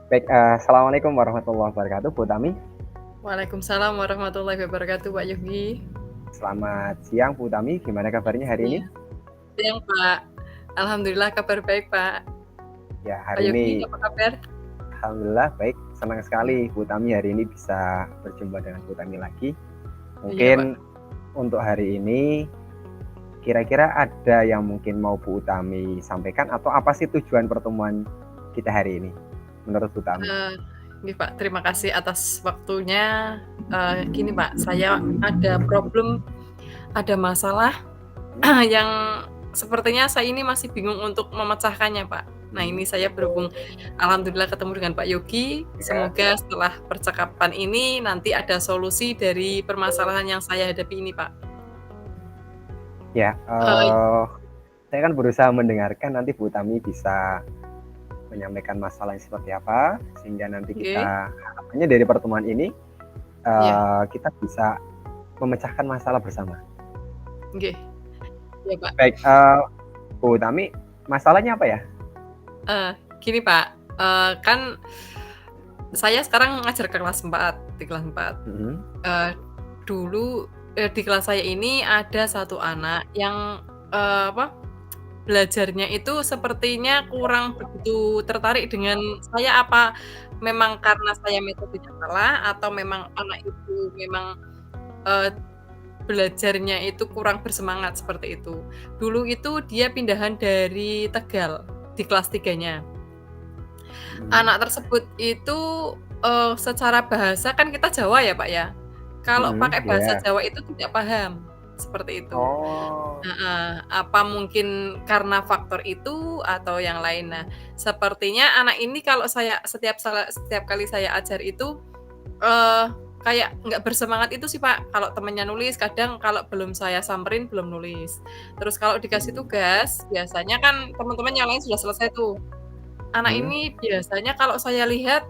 Baik, assalamualaikum warahmatullahi wabarakatuh, Bu Tami. Waalaikumsalam warahmatullahi wabarakatuh, Pak Yogi. Selamat siang, Bu Tami. Gimana kabarnya hari ini? Iya, siang, Pak. Alhamdulillah kabar baik, Pak. Ya, Pak hari Yogi, ini apa kabar? alhamdulillah baik. Senang sekali Bu Tami hari ini bisa berjumpa dengan Bu Tami lagi. Iya, Pak. Mungkin untuk hari ini kira-kira ada yang mungkin mau Bu Tami sampaikan atau apa sih tujuan pertemuan kita hari ini menurut Bu Tami? Ini Pak, terima kasih atas waktunya. Gini Pak, saya ada problem, ada masalah yang sepertinya saya ini masih bingung untuk memecahkannya, Pak. Nah, ini saya berhubung alhamdulillah ketemu dengan Pak Yogi. Ya, Semoga setelah percakapan ini nanti ada solusi dari permasalahan yang saya hadapi ini, Pak. ya. Eh, Saya kan berusaha mendengarkan nanti Bu Tami bisa menyampaikan masalah yang seperti apa sehingga nanti Oke, kita harapannya dari pertemuan ini iya, kita bisa memecahkan masalah bersama. oke, iya, Pak. Baik, Bu Tami, masalahnya apa ya? Eh, Gini, Pak, kan saya sekarang ngajar ke kelas 4, di kelas 4. Mhm. Eee, Dulu, di kelas saya ini ada satu anak yang, apa, belajarnya itu sepertinya kurang begitu tertarik dengan saya, apa memang karena saya metodenya salah atau memang anak itu memang, eee, belajarnya itu kurang bersemangat, seperti itu. Dulu itu dia pindahan dari Tegal, di kelas 3-nya. Mhm. Anak tersebut itu, secara bahasa kan kita Jawa ya, Pak, ya. Kalau Mhm, pakai bahasa iya. Jawa itu tidak paham, seperti itu. Oh, Heeh, apa mungkin karena faktor itu atau yang lain. Nah, sepertinya anak ini kalau saya setiap kali saya ajar itu, eee, kayak nggak bersemangat itu sih, Pak. Kalau temennya nulis kadang kalau belum saya samperin belum nulis. Terus kalau dikasih mhm, tugas, biasanya kan teman-teman yang lain sudah selesai tuh. Anak mhm, ini biasanya kalau saya lihat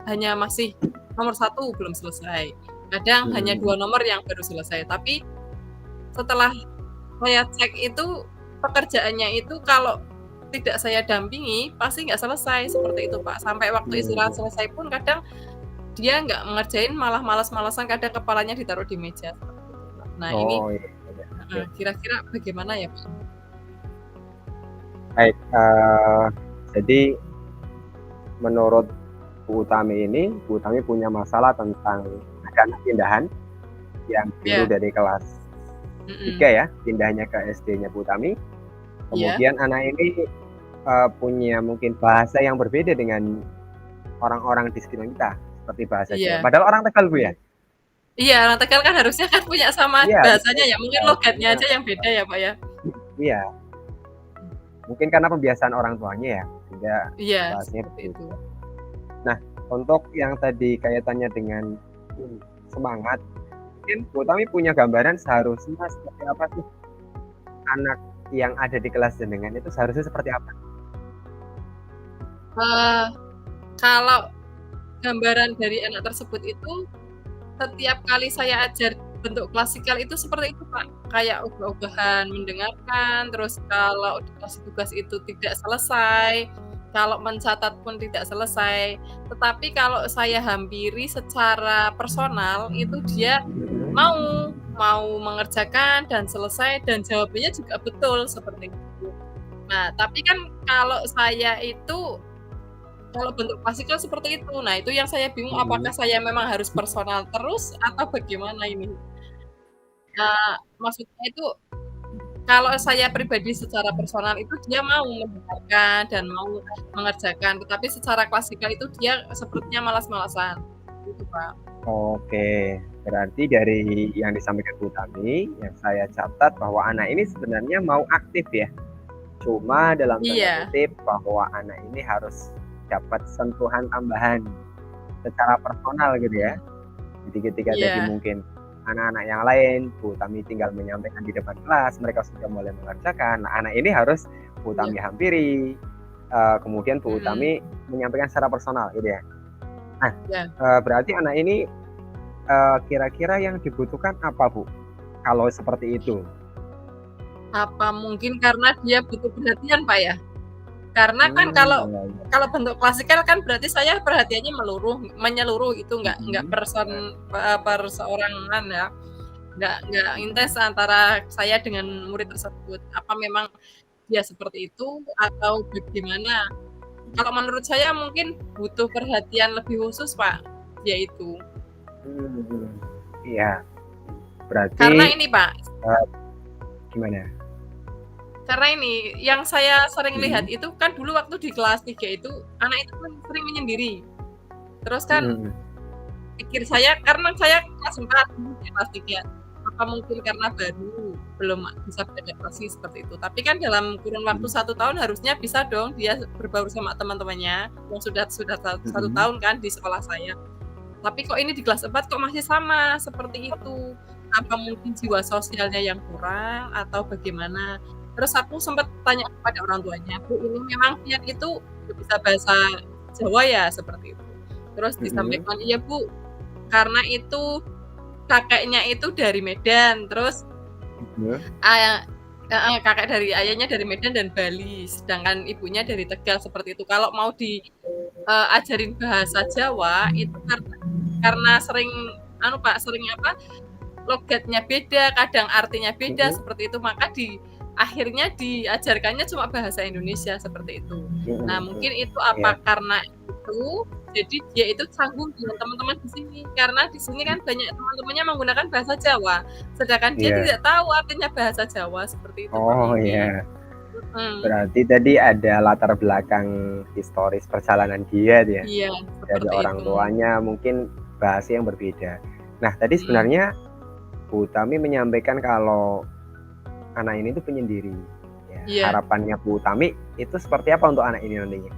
hanya masih nomor satu belum selesai, kadang hanya mhm. 2 nomor yang baru selesai. Tapi setelah saya cek itu, pekerjaannya itu kalau tidak saya dampingi, pasti nggak selesai, seperti itu, Pak. Sampai waktu istirahat Mhm. selesai pun kadang dia nggak ngerjain, malah malas-malesan, kadang kepalanya ditaruh di meja, seperti itu, Pak. Nah ini Oh, iya iya, oke. heeh, kira-kira bagaimana ya, Pak? Baik, jadi menurut Bu Utami ini, Bu Utami punya masalah tentang ada anak pindahan yang dulu Iya, dari kelas 3 mhm, ya, pindahnya ke SD-nya Bu Utami. iya, Kemudian anak ini, punya mungkin bahasa yang berbeda dengan orang-orang di sekitar kita, seperti bahasa iya, Jawa. Padahal orang Tegal, Bu, ya? mhm. Iya, orang Tegal kan harusnya kan punya sama Iya, bahasanya harusnya ya, mungkin logatnya bahasanya aja yang beda ya, Pak, ya? iya, mungkin karena pembiasaan orang tuanya ya, sehingga Iya, bahasanya seperti itu. berbeda. Nah, untuk yang tadi kaitannya dengan, semangat, mungkin Bu Tami punya gambaran seharusnya seperti apa sih anak yang ada di kelas jenengan itu seharusnya seperti apa? Eee, Kalau gambaran dari anak tersebut itu, setiap kali saya ajar bentuk klasikal itu seperti itu, Pak. Kayak ogah-ogahan mendengarkan, terus kalau dikasih tugas itu tidak selesai, kalau mencatat pun tidak selesai. Tetapi kalau saya hampiri secara personal, itu dia Mhm, mau mau mengerjakan dan selesai dan jawabannya juga betul, seperti itu. Nah, tapi kan kalau saya itu kalau bentuk klasikal seperti itu. Nah, itu yang saya bingung mhm, apakah saya memang harus personal terus atau bagaimana ini? Maksudnya itu kalau saya pribadi secara personal itu dia mau mendengarkan dan mau mengerjakan, tetapi secara klasikal itu dia sepertinya malas-malasan, gitu, Pak. oke. Berarti dari yang disampaikan Bu Tami, yang saya catat bahwa anak ini sebenarnya mau aktif ya, cuma dalam tanda Iya, kutip bahwa anak ini harus dapat sentuhan tambahan secara personal gitu ya. mhm, Jadi ketika tadi iya, mungkin anak-anak yang lain, Bu Tami tinggal menyampaikan di depan kelas, mereka sudah mulai mengerjakan. Nah, anak ini harus Bu iya, Tami hampiri, kemudian Bu mhm, Tami menyampaikan secara personal gitu ya. Nah, iya. berarti anak ini, kira-kira yang dibutuhkan apa, Bu? Kalau seperti itu? Apa mungkin karena dia butuh perhatian, Pak, ya? Karena kan kalau Iya iya. kalau bentuk klasikal kan berarti saya perhatiannya menyeluruh itu nggak Mhm. perseorangan ya, nggak intens antara saya dengan murid tersebut. Apa memang dia seperti itu atau bagaimana? Kalau menurut saya mungkin butuh perhatian lebih khusus, Pak, dia itu. Mhm. Iya, berarti, Karena ini, Pak, eee, gimana? karena ini yang saya sering lihat Mhm. itu kan dulu waktu di kelas 3 itu anak itu kan sering menyendiri. Terus kan Mhm. pikir saya karena saya kelas 4 dulu di kelas 3, apa mungkin karena baru, belum bisa beradaptasi seperti itu. Tapi kan dalam kurun waktu Mhm. 1 tahun harusnya bisa dong dia berbaur sama teman-temannya, yang sudah 1 Mhm. tahun kan di sekolah saya. Tapi kok ini di kelas 4 kok masih sama seperti itu. Apa mungkin jiwa sosialnya yang kurang atau bagaimana? Terus aku sempat tanya kepada orang tuanya, "Bu, ini memang Fian itu nggak bisa bahasa Jawa ya?" Seperti itu. Terus Mhm. disampaikan, "Iya, Bu, karena itu kakeknya itu dari Medan, terus Mhm. Aya heeh, kakek dari ayahnya dari Medan dan Bali, sedangkan ibunya dari Tegal, seperti itu. Kalau mau ajarin bahasa Jawa itu karena sering anu, Pak, sering apa, logatnya beda, kadang artinya beda, Mhm. seperti itu, maka akhirnya diajarkannya cuma bahasa Indonesia, seperti itu. Mhm. Nah, Mhm. mungkin itu Iya. apa karena itu, jadi dia itu canggung dengan teman-teman di sini, karena di sini kan banyak teman-temannya menggunakan bahasa Jawa, sedangkan dia Iya. tidak tahu artinya bahasa Jawa, seperti itu, Pak, Oh, mungkin. iya. Mhm, Berarti tadi ada latar belakang historis perjalanan dia ya, iya, dari seperti orang itu. tuanya mungkin bahasa yang berbeda. Nah, tadi Mhm, sebenarnya Bu Tami menyampaikan kalau anak ini tuh penyendiri. Ya, iya. harapannya Bu Tami itu seperti apa untuk anak ini nantinya?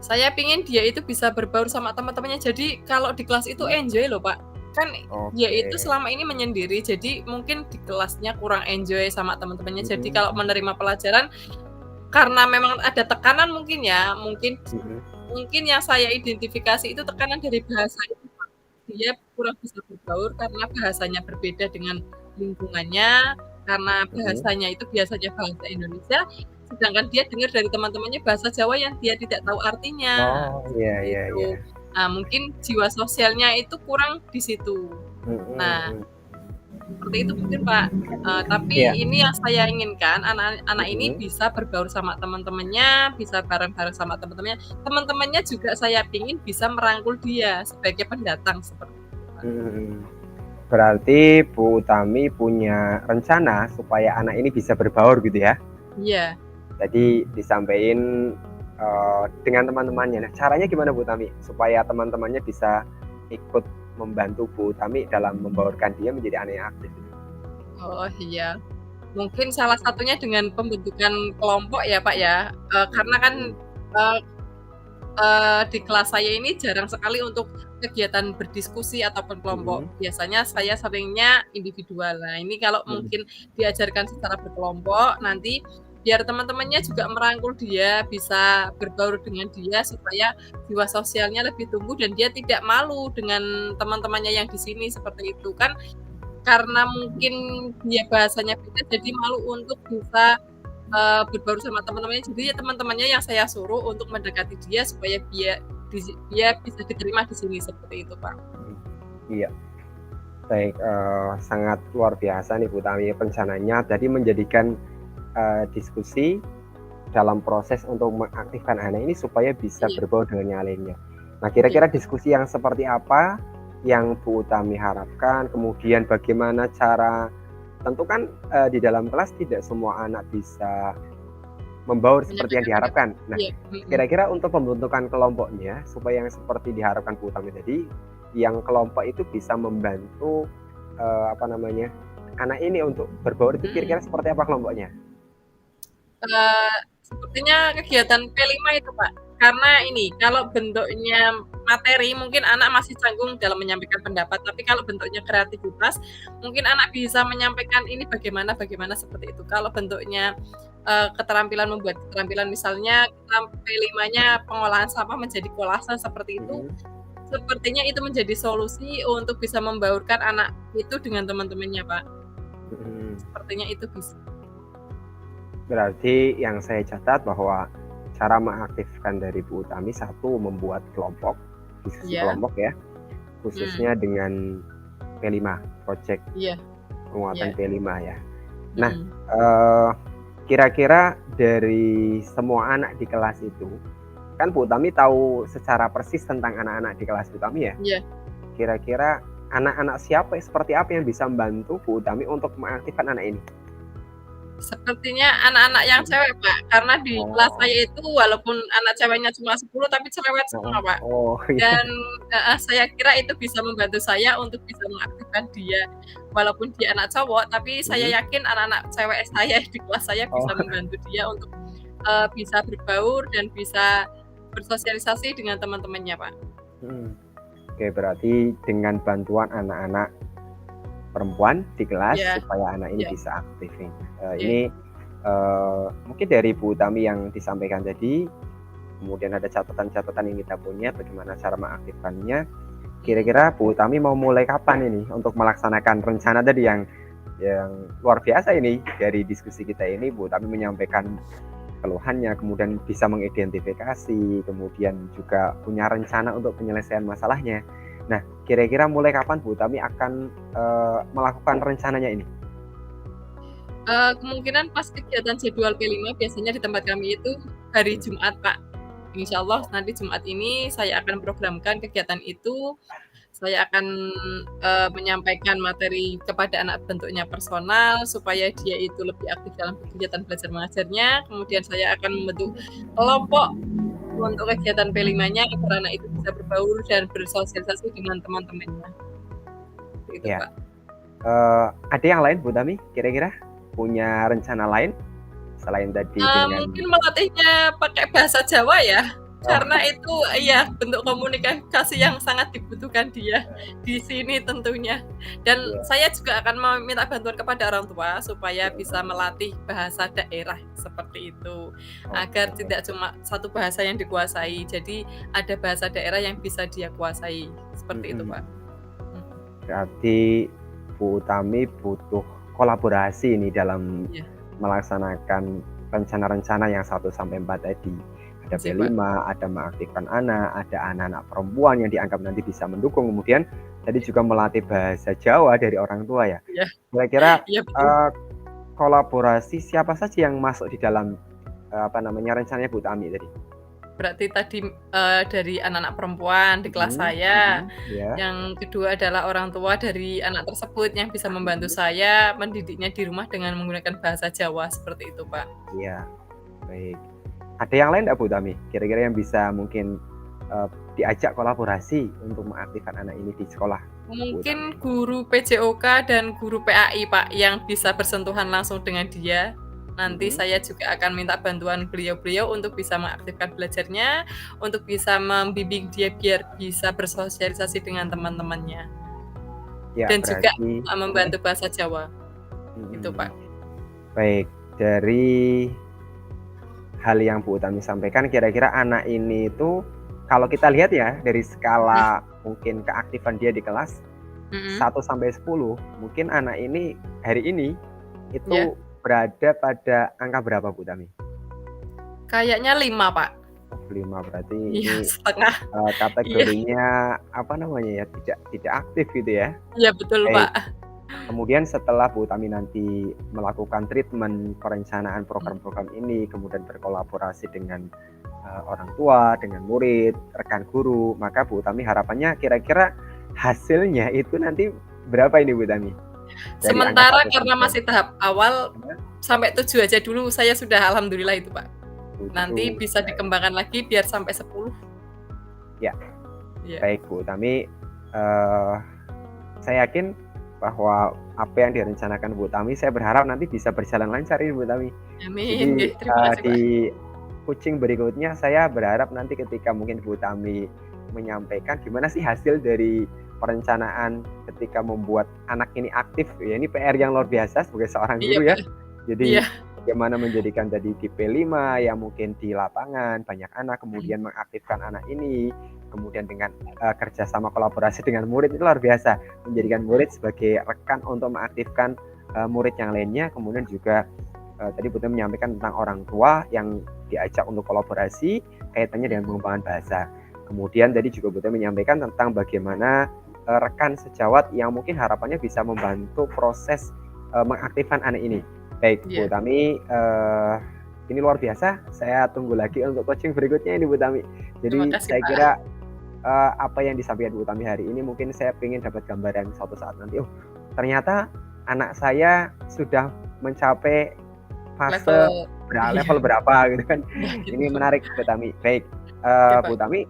Saya pingin dia itu bisa berbaur sama teman-temannya, jadi kalau di kelas itu Mhm. enjoy loh, Pak. Kan dia Oke. itu selama ini menyendiri, jadi mungkin di kelasnya kurang enjoy sama teman-temannya. Jadi Mhm. kalau menerima pelajaran karena memang ada tekanan mungkin ya, mungkin Mhm. mungkin yang saya identifikasi itu tekanan dari bahasa itu, Pak. Dia kurang bisa berbaur karena bahasanya berbeda dengan lingkungannya, karena Mhm. bahasanya itu biasanya bahasa Indonesia, sedangkan dia dengar dari teman-temannya bahasa Jawa yang dia tidak tahu artinya, Oh, iya seperti iya itu. iya. Nah, mungkin jiwa sosialnya itu kurang di situ. Mhm. Nah, Mhm. seperti itu mungkin, Pak. Tapi Iya. ini yang saya inginkan anak-anak ini Mhm. bisa berbaur sama teman-temannya, bisa bareng-bareng sama teman-temannya. Teman-temannya juga saya pingin bisa merangkul dia sebagai pendatang, seperti itu, Pak. Mhm. Berarti Bu Utami punya rencana supaya anak ini bisa berbaur gitu ya? Iya. Jadi disampaikan, dengan teman-temannya. Nah, caranya gimana Bu Tami supaya teman-temannya bisa ikut membantu Bu Tami dalam membaurkan dia menjadi anak yang aktif gitu? Oh, iya. Mungkin salah satunya dengan pembentukan kelompok ya, Pak, ya. Karena kan, Mhm. eee di kelas saya ini jarang sekali untuk kegiatan berdiskusi ataupun kelompok. Mhm. Biasanya saya seringnya individual. Nah, ini kalau Mhm. mungkin diajarkan secara berkelompok, nanti biar teman-temannya juga merangkul dia, bisa berbaur dengan dia supaya jiwa sosialnya lebih tumbuh dan dia tidak malu dengan teman-temannya yang di sini, seperti itu. Kan karena mungkin dia bahasanya beda, jadi malu untuk bisa berbaur sama teman-temannya, jadi ya teman-temannya yang saya suruh untuk mendekati dia supaya dia bisa diterima di sini, seperti itu, Pak. Mhm. Iya, baik, sangat luar biasa nih Bu Tami rencananya tadi menjadikan, diskusi dalam proses untuk mengaktifkan anak ini supaya bisa Iya berbaur dengan yang lainnya. Nah, iya, kira-kira diskusi yang seperti apa yang Bu Utami harapkan? Kemudian bagaimana cara tentu kan, di dalam kelas tidak semua anak bisa membaur seperti yang menyampaikan pendapat. diharapkan. Nah, Iya, mhm. kira-kira untuk pembentukan kelompoknya supaya yang seperti diharapkan Bu Utami tadi, yang kelompok itu bisa membantu, apa namanya, anak ini untuk berbaur itu Mhm. kira-kira seperti apa kelompoknya? Sepertinya kegiatan P5 itu, Pak. Karena ini, kalau bentuknya materi mungkin anak masih canggung dalam menyampaikan pendapat, tapi kalau bentuknya kreativitas, mungkin anak bisa menyampaikan ini bagaimana bagaimana seperti itu. Kalau bentuknya, keterampilan membuat keterampilan misalnya kita P5-nya pengolahan sampah menjadi kolase seperti itu, Mhm. sepertinya itu menjadi solusi untuk bisa membaurkan anak itu dengan teman-temannya, Pak. Mhm. Sepertinya itu bisa. Berarti yang saya catat bahwa cara mengaktifkan dari Bu Utami, satu membuat kelompok, diskusi Iya. kelompok ya, khususnya dengan P5, project Iya. penguatan Iya. P5 ya. Nah, Mhm. kira-kira dari semua anak di kelas itu, kan Bu Utami tahu secara persis tentang anak-anak di kelas Bu Utami ya. Iya. Kira-kira anak-anak siapa, seperti apa yang bisa membantu Bu Utami untuk mengaktifkan anak ini? Sepertinya anak-anak yang cewek, Pak, karena di kelas Oh, saya itu walaupun anak ceweknya cuma 10 tapi cerewet semua, Pak. oh iya. Dan saya kira itu bisa membantu saya untuk bisa mengaktifkan dia. Walaupun dia anak cowok, tapi saya Mhm. yakin anak-anak cewek saya di kelas saya Oh, bisa membantu dia untuk, bisa berbaur dan bisa bersosialisasi dengan teman-temannya, Pak. mhm. Oke, berarti dengan bantuan anak-anak perempuan di kelas Iya. supaya anak ini Iya. bisa aktif nih. Iya. Ini mungkin dari Bu Utami yang disampaikan tadi, kemudian ada catatan-catatan yang kita punya bagaimana cara mengaktifkannya. Kira-kira Bu Utami mau mulai kapan ini untuk melaksanakan rencana tadi yang luar biasa ini. Dari diskusi kita ini Bu Utami menyampaikan keluhannya, kemudian bisa mengidentifikasi, kemudian juga punya rencana untuk penyelesaian masalahnya. Nah, kira-kira mulai kapan Bu Utami akan melakukan rencananya ini? Kemungkinan pas kegiatan jadwal P5 biasanya di tempat kami itu hari Hmm. Jumat, Pak. Insya Allah nanti Jumat ini saya akan programkan kegiatan itu. Saya akan, menyampaikan materi kepada anak bentuknya personal, supaya dia itu lebih aktif dalam kegiatan belajar mengajarnya. Kemudian saya akan membentuk kelompok untuk kegiatan P5-nya agar anak itu bisa berbaur dan bersosialisasi dengan teman-temannya. Begitu, Ya, Pak. ada yang lain Bu Utami kira-kira? Punya rencana lain selain tadi dengan Mungkin melatihnya pakai bahasa Jawa ya, oh, karena itu iya, bentuk komunikasi yang sangat dibutuhkan dia di sini tentunya. Dan iya, saya juga akan meminta bantuan kepada orang tua supaya bisa melatih bahasa daerah seperti itu, agar oke. tidak cuma satu bahasa yang dikuasai, jadi ada bahasa daerah yang bisa dia kuasai, seperti itu, Mhm. Pak. Mhm. Berarti Bu Utami butuh kolaborasi nih dalam Iya, melaksanakan rencana-rencana yang 1 sampai 4 tadi. Ada sih, Pak. P5, ada mengaktifkan anak, ada anak-anak perempuan yang dianggap nanti bisa mendukung, kemudian tadi juga melatih bahasa Jawa dari orang tua ya. Iya. Kira-kira, Iya, betul. eee, kolaborasi siapa saja yang masuk di dalam, apa namanya, rencananya Bu Utami tadi? Berarti tadi, dari anak-anak perempuan di kelas Mhm, saya, iya, yang kedua adalah orang tua dari anak tersebut yang bisa membantu saya mendidiknya di rumah dengan menggunakan bahasa Jawa, seperti itu, Pak. iya, baik. Ada yang lain nggak Bu Utami? Kira-kira yang bisa mungkin, diajak kolaborasi untuk mengaktifkan anak ini di sekolah Bu Utami? Mungkin guru PJOK dan guru PAI, Pak, yang bisa bersentuhan langsung dengan dia. Nanti Mhm, saya juga akan minta bantuan beliau-beliau untuk bisa mengaktifkan belajarnya, untuk bisa membimbing dia biar bisa bersosialisasi dengan teman-temannya, ya dan juga, berarti membantu bahasa Jawa. Itu, mhm, Pak. baik. Dari hal yang Bu Utami sampaikan, kira-kira anak ini itu kalau kita lihat ya dari Mhm. skala mungkin keaktifan dia di kelas Mhm. 1 sampai 10, mungkin anak ini hari ini Iya. itu berada pada angka berapa Bu Utami? Kayaknya 5, Pak. Oh 5, berarti Iya, ini, setengah. Iya. kategorinya apa namanya ya, tidak tidak aktif gitu ya. Iya, betul, Baik, Pak. kemudian setelah Bu Utami nanti melakukan treatment perencanaan Mhm. program-program ini, kemudian berkolaborasi dengan, orang tua, dengan murid, rekan guru, maka Bu Utami harapannya kira-kira hasilnya itu nanti berapa ini Bu Utami? Dari angka Sementara satu karena sampai masih tahap awal, ya, sampai 7 aja dulu, saya sudah alhamdulillah itu, Pak. Nanti 7, bisa baik. dikembangkan lagi biar sampai 10. Ya, Iya. baik Bu Utami, eee, saya yakin bahwa apa yang direncanakan Bu Utami, saya berharap nanti bisa berjalan lancar ini Bu Utami. Amin, Jadi, nggih, terima kasih, di Pak. coaching berikutnya saya berharap nanti ketika mungkin Bu Tami menyampaikan gimana sih hasil dari perencanaan ketika membuat anak ini aktif ya, ini PR yang luar biasa sebagai seorang Iya, guru ya. Pak. Iya. Jadi bagaimana menjadikan tadi di P5 yang mungkin di lapangan banyak anak, Mhm. kemudian mengaktifkan anak ini, kemudian dengan, kerjasama kolaborasi dengan murid itu luar biasa, menjadikan murid sebagai rekan untuk mengaktifkan, murid yang lainnya, kemudian juga tadi Bu Tami menyampaikan tentang orang tua yang diajak untuk kolaborasi kaitannya dengan pengembangan bahasa. Kemudian tadi juga Bu Tami menyampaikan tentang bagaimana rekan sejawat yang mungkin harapannya bisa membantu proses mengaktifkan anak ini. Baik, Bu Iya. Tami, ini luar biasa. Saya tunggu lagi untuk coaching berikutnya ini Bu Tami. Terima Jadi kasih, saya Pak. kira apa yang disampaikan Bu Tami hari ini mungkin saya pengen dapat gambaran suatu saat nanti, oh ternyata anak saya sudah mencapai fase Level iya, level berapa gitu kan. iya Ini gitu. menarik Bu Tami. Baik, Oke, Bu Pak. Tami,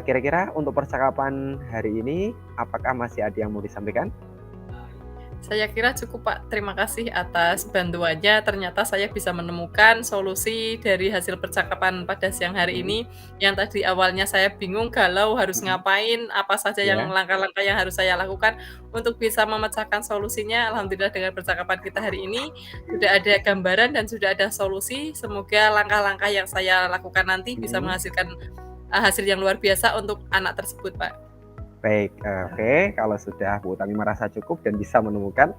kira-kira untuk percakapan hari ini apakah masih ada yang mau disampaikan? Saya kira cukup, Pak. Terima kasih atas bantuannya. Ternyata saya bisa menemukan solusi dari hasil percakapan pada siang hari Mhm, ini, yang tadi awalnya saya bingung, galau, harus mhm, ngapain, apa saja yang iya, langkah-langkah yang harus saya lakukan untuk bisa memecahkan solusinya. Alhamdulillah dengan percakapan kita hari ini, sudah ada gambaran dan sudah ada solusi. Semoga langkah-langkah yang saya lakukan nanti bisa mhm. menghasilkan, hasil yang luar biasa untuk anak tersebut, Pak. Baik, oke, kalau sudah Bu Utami merasa cukup dan bisa menemukan,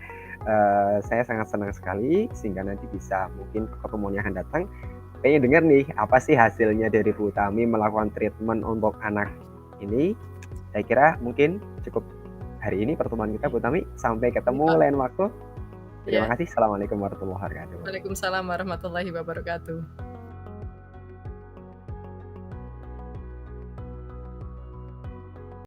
saya sangat senang sekali sehingga nanti bisa mungkin pertemuan yang akan datang, pengen dengar nih apa sih hasilnya dari Bu Utami melakukan treatment untuk anak ini. Saya kira mungkin cukup hari ini pertemuan kita Bu Utami, sampai Iya, ketemu Pak. lain waktu. Terima Iya. kasih, assalamualaikum warahmatullahi wabarakatuh. Waalaikumsalam warahmatullahi wabarakatuh.